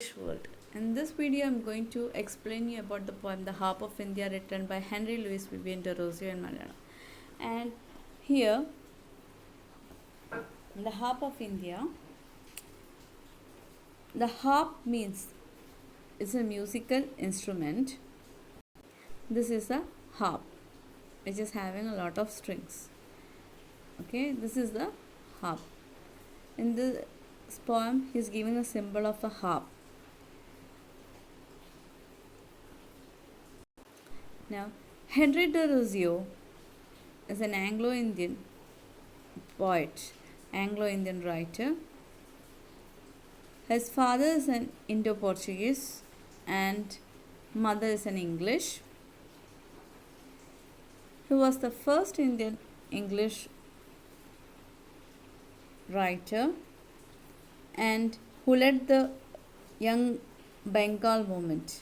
World. In this video, I'm going to explain you about the poem "The Harp of India," written by Henry Louis Vivian de Rosio in Malayalam. And here, the harp of India. The harp means it's a musical instrument. This is a harp, which is having a lot of strings. Okay, this is the harp. In this poem, he's giving a symbol of a harp. Now, Henry de Rosio is an Anglo-Indian poet, Anglo-Indian writer. His father is an Indo-Portuguese and mother is an English. He was the first Indian English writer and who led the young Bengal movement.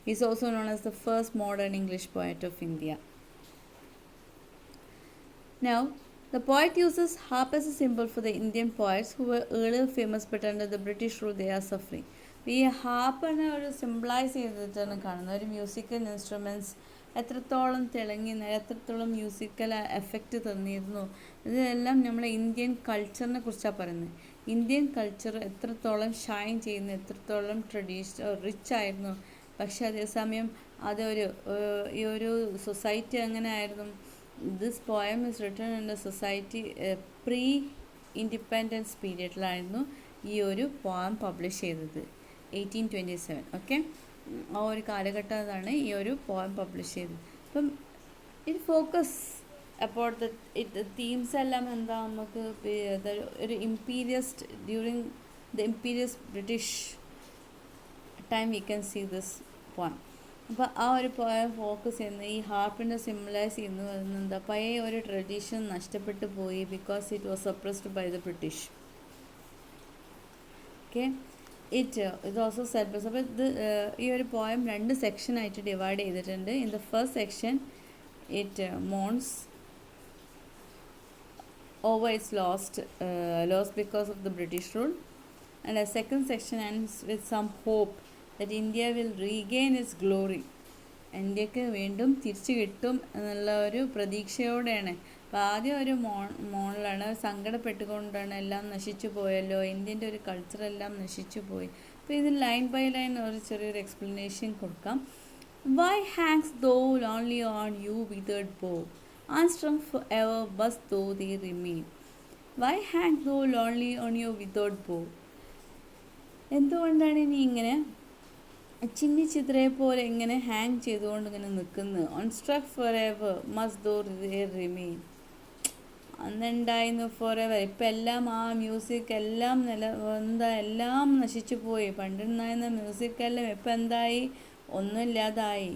He is also known as the first modern English poet of India. Now, the poet uses harp as a symbol for the Indian poets who were earlier famous but under the British rule they are suffering. ഈ ഹാപ്പിനെ ഒരു symbolise ചെയ്തിട്ടാണ് കാണുന്നത്. ഒരു musical instruments എത്രത്തോളം തിളങ്ങി എത്രത്തോളം musical effect തന്നിരുന്നു, ഇതെല്ലാം നമ്മളെ ഇന്ത്യൻ കൾച്ചറിനെ കുറിച്ചാണ് പറയുന്നത്. ഇന്ത്യൻ കൾച്ചർ എത്രത്തോളം ഷൈൻ ചെയ്യുന്നു, എത്രത്തോളം റിച്ച് ആയിരുന്നു. പക്ഷെ അതേസമയം അതൊരു ഈ ഒരു സൊസൈറ്റി എങ്ങനെ ആയിരുന്നു. This poem is written in the society pre independence പീരിയഡിലായിരുന്നു ഈ ഒരു പോയം പബ്ലിഷ് ചെയ്തത്, 1827. ഓക്കെ, ആ ഒരു കാലഘട്ടത്തിലാണ് ഈ ഒരു പോയം പബ്ലിഷ് ചെയ്തത്. അപ്പം ഇത് ഫോക്കസ് അബൌട്ട് ദ തീംസ് എല്ലാം എന്താ, നമുക്ക് ഒരു imperialist during the imperious British time we can see this poem. അപ്പോൾ ആ ഒരു പോയം ഫോക്കസ് ചെയ്യുന്നത് ഈ ഹാർപ്പിൻ്റെ സിംബലൈസ് ചെയ്യുന്നു എന്താ, പഴയ ഒരു ട്രഡീഷൻ നഷ്ടപ്പെട്ടു പോയി because it was suppressed by the British. Okay, ഇത് ഓൾസോ സെൽഫ്. അപ്പോൾ ഇത് ഈ ഒരു പോയം 2 സെക്ഷനായിട്ട് ഡിവൈഡ് ചെയ്തിട്ടുണ്ട്. In the first section it mourns over its lost because of the British rule, and the second section ends with some hope that India will regain its glory. ഇന്ത്യക്ക് വീണ്ടും തിരിച്ചു കിട്ടും എന്നുള്ള ഒരു പ്രതീക്ഷയോടെയാണ്. അപ്പോൾ ആദ്യം ഒരു മോണിലാണ് സങ്കടപ്പെട്ടുകൊണ്ടാണ് എല്ലാം നശിച്ചു പോയല്ലോ, ഇന്ത്യൻ്റെ ഒരു കൾച്ചറെല്ലാം നശിച്ചു പോയി. അപ്പോൾ ഇത് ലൈൻ ബൈ ലൈൻ ഒരു ചെറിയൊരു എക്സ്പ്ലനേഷൻ കൊടുക്കാം. Why hangs thou lonely on you withered bow? Unstrung forever must though they remain. Why hang thou lonely on your withered bow? എന്തുകൊണ്ടാണ് ഇനി ഇങ്ങനെ ചിന്നി ചിത്രയെ പോലെ ഇങ്ങനെ ഹാങ് ചെയ്തുകൊണ്ട് ഇങ്ങനെ നിൽക്കുന്നത്? Unstruck for ever must thou remain. അന്നുണ്ടായിരുന്നു ഫോർ എവർ. ഇപ്പം എല്ലാം ആ മ്യൂസിക് എല്ലാം എല്ലാം നശിച്ചു പോയി. പണ്ടുണ്ടായിരുന്ന മ്യൂസിക്കെല്ലാം ഇപ്പം എന്തായി? ഒന്നുമില്ലാതായി.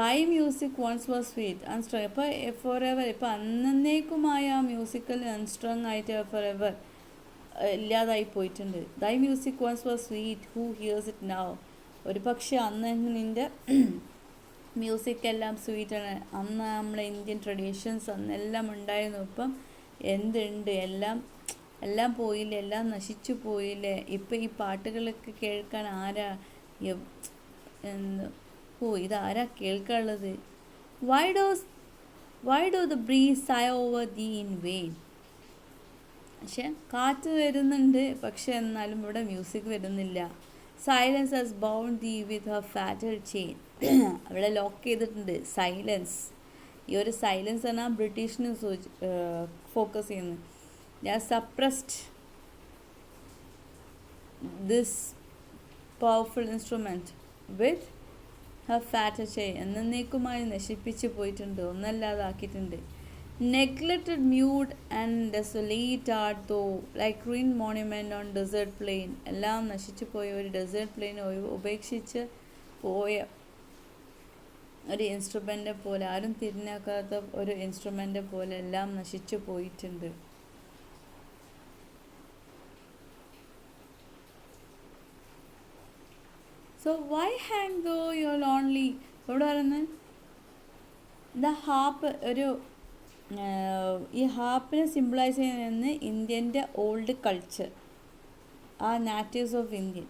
ദൈ മ്യൂസിക് വൺസ് വാസ് സ്വീറ്റ് അൺസ്ട്രങ്. ഇപ്പോൾ ഫോർ എവർ, ഇപ്പം അന്നേക്കുമായ ആ മ്യൂസിക്കൽ അൺസ്ട്രങ് ആയിട്ട് ഫോർ എവർ ഇല്ലാതായി പോയിട്ടുണ്ട്. Thy music once was sweet who hears it now. ഒരു പക്ഷേ അന്ന് നിൻ്റെ മ്യൂസിക് എല്ലാം സ്വീറ്റാണ്. അന്ന് നമ്മളെ ഇന്ത്യൻ ട്രഡീഷൻസ് അന്നെല്ലാം ഉണ്ടായിരുന്നു. ഇപ്പം എന്തുണ്ട്? എല്ലാം പോയില്ലേ, എല്ലാം നശിച്ചു പോയില്ലേ. ഇപ്പം ഈ പാട്ടുകളൊക്കെ കേൾക്കാൻ ആരാ ഇതാരാ കേൾക്കാനുള്ളത്? Why do the breeze sigh over thee in vain? പക്ഷെ കാറ്റ് വരുന്നുണ്ട്, പക്ഷെ എന്നാലും ഇവിടെ മ്യൂസിക് വരുന്നില്ല. Silence has bound thee with her fatal chain. അവിടെ ലോക്ക് ചെയ്തിട്ടുണ്ട് സൈലൻസ്. ഈ ഒരു സൈലൻസ് പറഞ്ഞാൽ ബ്രിട്ടീഷിന് ഫോക്കസ് ചെയ്യുന്നു. they are suppressed this powerful instrument with her fatal chain. എന്നേക്കുമായി നശിപ്പിച്ച് പോയിട്ടുണ്ട്, ഒന്നല്ലാതാക്കിയിട്ടുണ്ട്. Neglected, mute and desolate art thou, like ruined monument on desert plain. എല്ലാം നശിച്ചു പോയ ഒരു ഡെസേർട്ട് പ്ലെയിൻ ഉപേക്ഷിച്ച് പോയ ഒരു ഇൻസ്ട്രുമെൻ്റ് പോലെ, ആരും തിരിഞ്ഞാക്കാത്ത ഒരു ഇൻസ്ട്രുമെൻ്റ് പോലെ എല്ലാം നശിച്ചു പോയിട്ടുണ്ട്. സോ വൈ ഹാങ് ദോ യു ലോൺലി? ഇവിടെ പറയുന്നത് ദ ഹാപ്പ് ഒരു ഈ ഹാപ്പിനെ സിംബിളൈസ് ചെയ്യുന്ന ഇന്ത്യൻ്റെ old culture. are natives of India.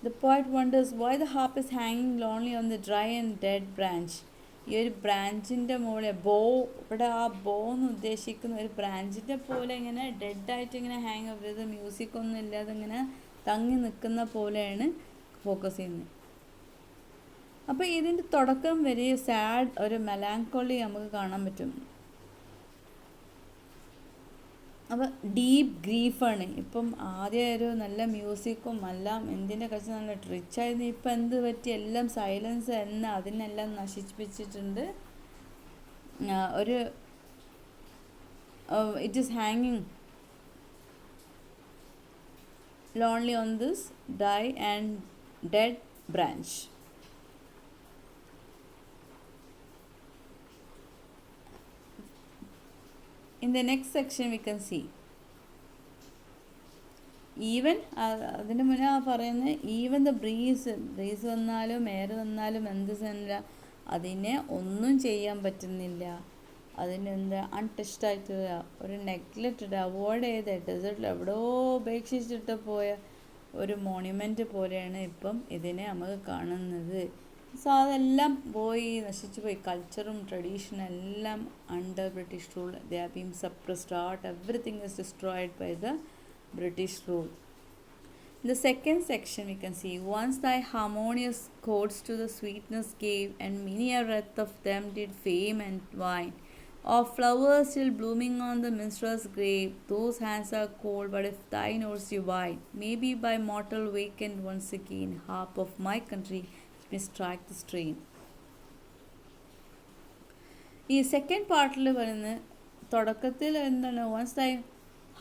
The poet wonders why the harp is hanging lonely on the dry and dead branch. ഈ ഒരു ബ്രാഞ്ചിൻ്റെ മുകളിൽ ഇവിടെ ആ ബോ എന്ന് ഉദ്ദേശിക്കുന്ന ഒരു ബ്രാഞ്ചിൻ്റെ പോലെ ഇങ്ങനെ ഡെഡായിട്ട് ഇങ്ങനെ ഹാങ് ആവരുത്, മ്യൂസിക് ഒന്നും ഇല്ലാതെ ഇങ്ങനെ തങ്ങി നിൽക്കുന്ന പോലെയാണ് ഫോക്കസ് ചെയ്യുന്നത്. അപ്പോൾ ഇതിൻ്റെ തുടക്കം വരെ സാഡ് ഒരു മെലാങ്കോളി നമുക്ക് കാണാൻ പറ്റും. അപ്പോൾ ഡീപ്പ് ഗ്രീഫാണ്. ഇപ്പം ആദ്യം ഒരു നല്ല മ്യൂസിക്കും എല്ലാം എന്തിൻ്റെ കഴിച്ച് നല്ല റിച്ചായിരുന്നു. ഇപ്പം എന്ത് പറ്റി, എല്ലാം സൈലൻസ് എന്ന അതിനെല്ലാം നശിപ്പിച്ചിട്ടുണ്ട്. ഒരു ഇറ്റ് ഈസ് ഹാങ്ങിങ് lonely on this dry and dead branch. In the next section we can see even അതിന് മുന്നേ പറയുന്നത് ഈവൻ ദ ബ്രീസ് വന്നാലും എയർ വന്നാലും എന്ത് തന്നില്ല, അതിനെ ഒന്നും ചെയ്യാൻ പറ്റുന്നില്ല. അതിനെന്താ അൺടച്ച്ഡ് ആയിട്ടുള്ള ഒരു നെഗ്ലക്റ്റഡ് അവോയ്ഡ് ചെയ്ത ഡെസേർട്ടിൽ എവിടെയോ ഉപേക്ഷിച്ചിട്ട് പോയ ഒരു മോണ്യുമെൻറ്റ് പോലെയാണ് ഇപ്പം ഇതിനെ നമുക്ക് കാണുന്നത്. സോ അതെല്ലാം പോയി നശിച്ചു പോയി. കൾച്ചറും ട്രഡീഷനും എല്ലാം under British rule they have been suppressed out. Everything is destroyed by the British rule. In the second section we can see, once thy harmonious chords to the sweetness gave, and many a wreath of them did fame and wine, of flowers still blooming on the minstrel's grave, those hands are cold, but if thy notes divine, maybe by mortal wakened once again, harp of my country may strike the strain. ഈ second പാർട്ടിൽ പറയുന്നത് തുടക്കത്തിൽ എന്താണ്, once thy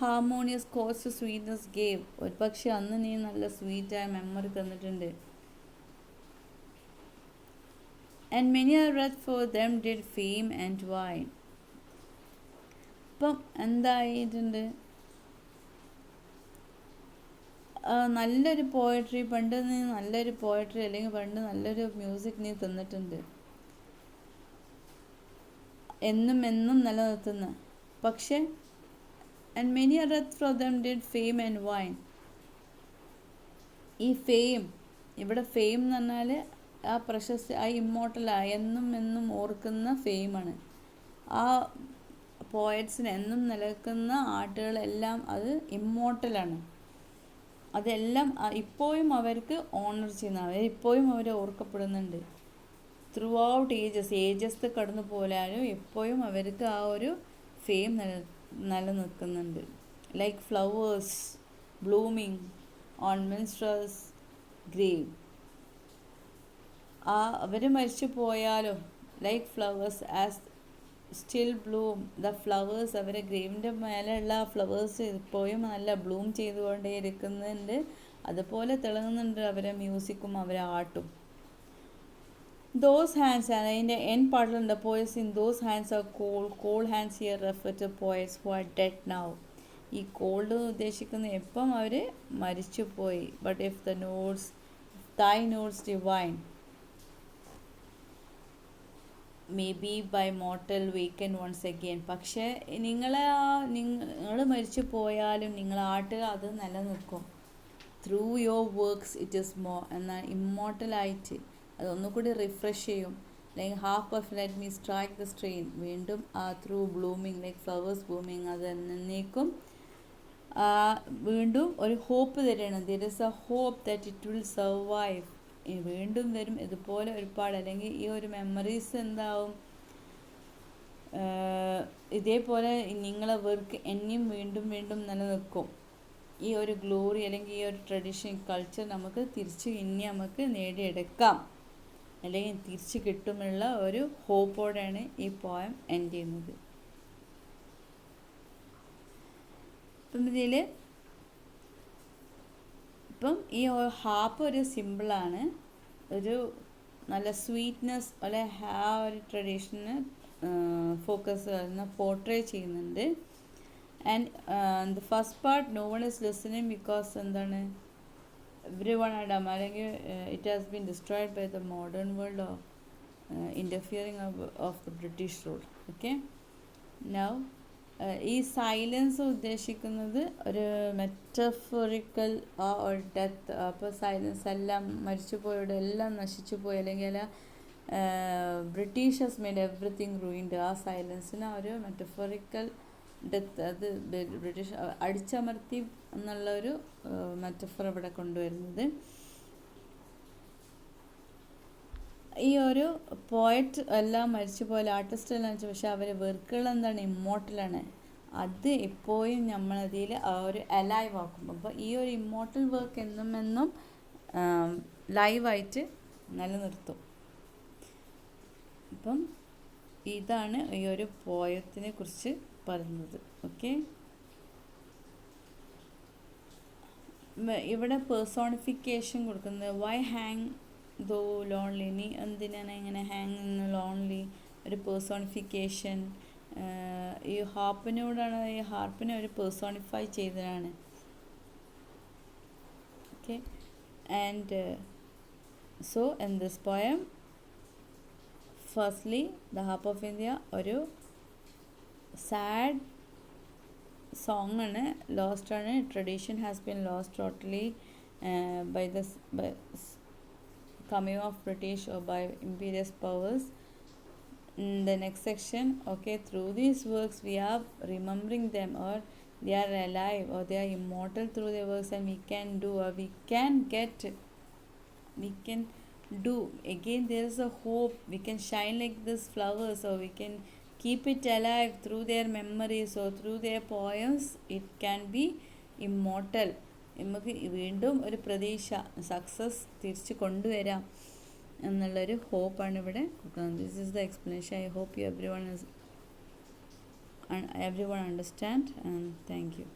harmonious കോസ് to sweetness gave, ഒരു പക്ഷെ അന്ന് നീ നല്ല സ്വീറ്റായ മെമ്മറി തന്നിട്ടുണ്ട്. And many are red for them did fame and wine. ഇപ്പം എന്തായിട്ടുണ്ട്, നല്ലൊരു പോയട്രി പണ്ട് നീ നല്ലൊരു പോയട്രി അല്ലെങ്കിൽ പണ്ട് നല്ലൊരു മ്യൂസിക് നീ തന്നിട്ടുണ്ട്, എന്നും എന്നും നിലനിർത്തുന്ന. പക്ഷെ and many others from them did fame and wine. ഈ ഫെയിം, ഇവിടെ ഫെയിം എന്ന് പറഞ്ഞാൽ ആ പ്രശസ്തി, ആ ഇമ്മോർട്ടലായി എന്നും എന്നും ഓർക്കുന്ന ഫെയിമാണ്. ആ പോയറ്റ്സിന് എന്നും നിലനിൽക്കുന്ന ആർട്ടുകളെല്ലാം അത് ഇമ്മോർട്ടലാണ്. അതെല്ലാം ഇപ്പോഴും അവർക്ക് ഓണർ ചെയ്യുന്ന, അവരിപ്പോഴും അവർ ഓർക്കപ്പെടുന്നുണ്ട്. ത്രൂ ഔട്ട് ഏജസ് കടന്നു പോയാലും എപ്പോഴും അവർക്ക് ആ ഒരു ഫെയിം നിലനിൽക്കുന്നുണ്ട്. Like flowers blooming on minstrels grave. അവർ മരിച്ചു പോയാലും like flowers as still bloom the flowers, അവരെ ഗ്രേവിൻ്റെ മേലെയുള്ള ഫ്ലവേഴ്സ് ഇപ്പോഴും നല്ല ബ്ലൂം ചെയ്തുകൊണ്ടേ ഇരിക്കുന്നുണ്ട്. അതുപോലെ തിളങ്ങുന്നുണ്ട് അവരെ മ്യൂസിക്കും അവരെ ആർട്ടും. Those hands, അതിൻ്റെ N പാർട്ടിലുണ്ട്, poets in those hands are cold. Cold hands here refer to poets who are dead now. ഈ കോൾഡ് ഉദ്ദേശിക്കുന്ന എപ്പം അവർ മരിച്ചു പോയി. But if the notes thy notes divine, may be by mortal waken once again. പക്ഷേ നിങ്ങൾ മരിച്ചു പോയാലും നിങ്ങൾ ആർട്ട് അത് നിലനിൽക്കും. Through your works it is more, എന്നാൽ ഇമ്മോർട്ടലായിട്ട് അതൊന്നുകൂടി റിഫ്രഷ് ചെയ്യും. Like half of let me strike the strain, വീണ്ടും ആ through blooming like flowers blooming, അത് എന്നേക്കും വീണ്ടും ഒരു ഹോപ്പ് തരണം. There is a hope that it will survive. വീണ്ടും വരും ഇതുപോലെ ഒരുപാട്, അല്ലെങ്കിൽ ഈ ഒരു മെമ്മറീസ് എന്താവും, ഇതേപോലെ നിങ്ങളെ വർക്ക് എന്നെയും വീണ്ടും വീണ്ടും നിലനിൽക്കും. ഈ ഒരു ഗ്ലോറി അല്ലെങ്കിൽ ഈ ഒരു ട്രഡീഷൻ കൾച്ചർ നമുക്ക് തിരിച്ച് ഇനി നമുക്ക് നേടിയെടുക്കാം, അല്ലെങ്കിൽ തിരിച്ച് കിട്ടുമുള്ള ഒരു ഹോപ്പോടെയാണ് ഈ പോയം എൻഡ് ചെയ്യുന്നത്. ഇപ്പം ഇതിൽ ഈ ഹാപ്പ് ഒരു സിമ്പിളാണ്, ഒരു നല്ല സ്വീറ്റ്നെസ് അല്ലെ ആ ഒരു ട്രഡീഷന് ഫോക്കസ് ചെയ്യുന്ന പോർട്രേ ചെയ്യുന്നുണ്ട്. And the first part no one is listening because എന്താണ് everyone had അല്ലെങ്കിൽ it has been destroyed by the modern world of interfering of the British rule. Okay, now ഈ സൈലൻസ് ഉദ്ദേശിക്കുന്നത് ഒരു മെറ്റഫോറിക്കൽ ഒരു death. അപ്പോൾ silence എല്ലാം മരിച്ചുപോയോടെ എല്ലാം നശിച്ചു പോയി, അല്ലെങ്കിൽ ബ്രിട്ടീഷേഴ്സ് മെയ്ഡ് എവറിത്തിങ് റൂയിൻഡ്. ആ സൈലൻസിന് ഒരു മെറ്റഫോറിക്കൽ ഡെത്ത്, അത് ബ്രിട്ടീഷ് അടിച്ചമർത്തി എന്നുള്ളൊരു മെറ്റഫോർ ഇവിടെ കൊണ്ടുവരുന്നത്. ഈ ഒരു പോയറ്റ് എല്ലാം മരിച്ചു പോലെ, ആർട്ടിസ്റ്റ് എല്ലാം മരിച്ചു, പക്ഷെ അവർ വർക്കുകൾ എന്താണ്, ഇമ്മോർട്ടലാണ്. അത് എപ്പോഴും നമ്മളതിൽ ആ ഒരു അലൈവ് ആക്കും. അപ്പോൾ ഈ ഒരു ഇമ്മോർട്ടൽ വർക്ക് എന്നും ലൈവായിട്ട് നിലനിർത്തും. അപ്പം ഇതാണ് ഈ ഒരു പോയത്തിനെ കുറിച്ച് പറയുന്നത്. ഓക്കെ, ഇവിടെ പേഴ്സോണിഫിക്കേഷൻ കൊടുക്കുന്നത് വൈ ഹാങ് ദോ ലോൺലി. നീ എന്തിനാണ് ഇങ്ങനെ ഹാങ് ഇൻ ലോൺലി, ഒരു പേഴ്സോണിഫിക്കേഷൻ. ഈ ഹാർപ്പിനോടാണ്, ഈ ഹാർപ്പിനെ ഒരു പേഴ്സോണിഫൈ ചെയ്തതാണ്. Okay, and so in this poem firstly the harp of India ഒരു സാഡ് സോങ് ആണ്, ലോസ്റ്റ് ആണ്. Tradition has been lost totally by coming of British or by imperious powers. In the next section, okay, through these works we are remembering them, or they are alive, or they are immortal through their works, and we can do, or we can do again. There is a hope, we can shine like this flowers, or we can keep it alive through their memories or through their poems. It can be immortal. നമുക്ക് വീണ്ടും ഒരു പ്രതീക്ഷ, success തിരിച്ച് കൊണ്ടുവരാം എന്നുള്ളൊരു ഹോപ്പാണ് ഇവിടെ കൊടുക്കുന്നത്. This is the explanation. I hope you everyone understand, and thank U.